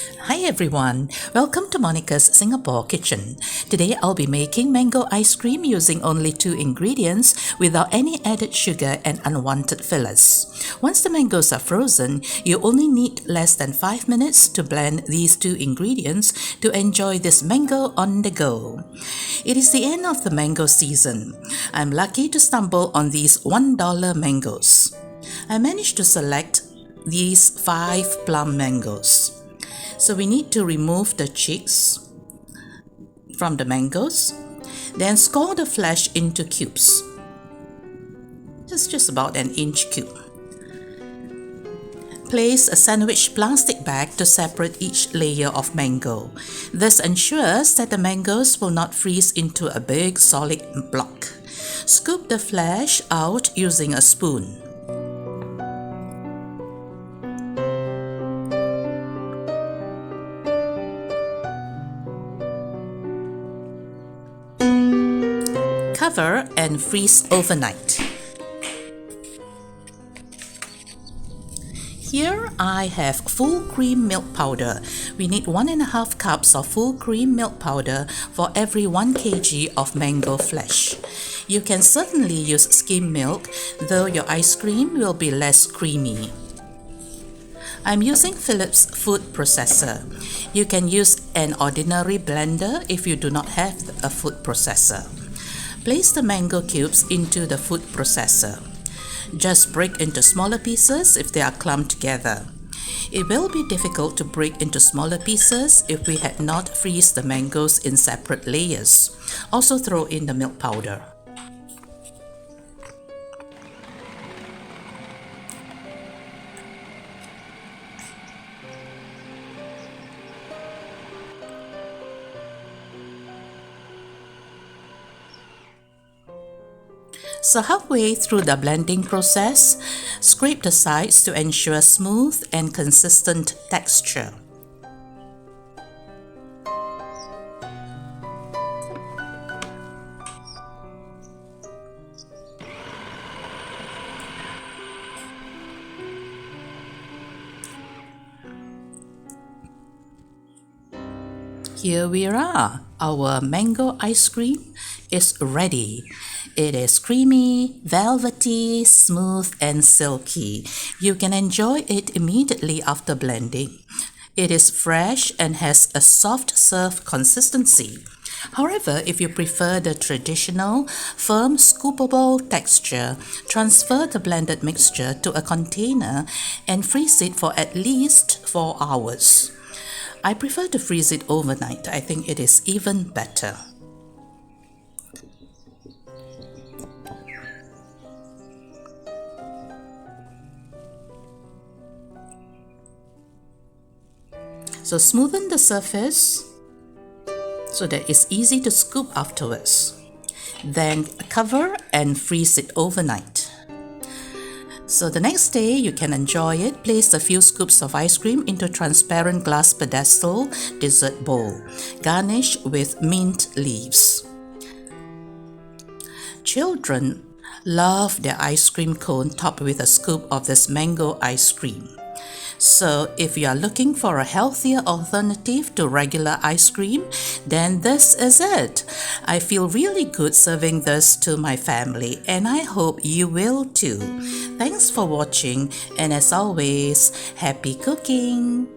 Hi everyone, welcome to Monica's Singapore Kitchen. Today I'll be making mango ice cream using only 2 ingredients without any added sugar and unwanted fillers. Once the mangoes are frozen, you only need less than 5 minutes to blend these 2 ingredients to enjoy this mango on the go. It is the end of the mango season. I'm lucky to stumble on these $1 mangoes. I managed to select these 5 plum mangoes. So we need to remove the cheeks from the mangoes, then score the flesh into cubes. It's just about an inch cube. Place a sandwich plastic bag to separate each layer of mango. This ensures that the mangoes will not freeze into a big solid block. Scoop the flesh out using a spoon. Cover and freeze overnight. Here I have full cream milk powder. We need 1.5 cups of full cream milk powder for every 1 kg of mango flesh. You can certainly use skim milk, though your ice cream will be less creamy. I'm using Philips food processor. You can use an ordinary blender if you do not have a food processor. Place the mango cubes into the food processor. Just break into smaller pieces if they are clumped together. It will be difficult to break into smaller pieces if we had not freezed the mangoes in separate layers. Also throw in the milk powder. So halfway through the blending process, scrape the sides to ensure smooth and consistent texture. Here we are. Our mango ice cream is ready. It is creamy, velvety, smooth and silky. You can enjoy it immediately after blending. It is fresh and has a soft serve consistency. However, if you prefer the traditional, firm, scoopable texture, transfer the blended mixture to a container and freeze it for at least 4 hours. I prefer to freeze it overnight. I think it is even better. So smoothen the surface so that it's easy to scoop afterwards. Then cover and freeze it overnight. So the next day you can enjoy it. Place a few scoops of ice cream into transparent glass pedestal dessert bowl. Garnish with mint leaves. Children love their ice cream cone topped with a scoop of this mango ice cream. So if you are looking for a healthier alternative to regular ice cream, then this is it. I feel really good serving this to my family, and I hope you will too. Thanks for watching, and as always, happy cooking!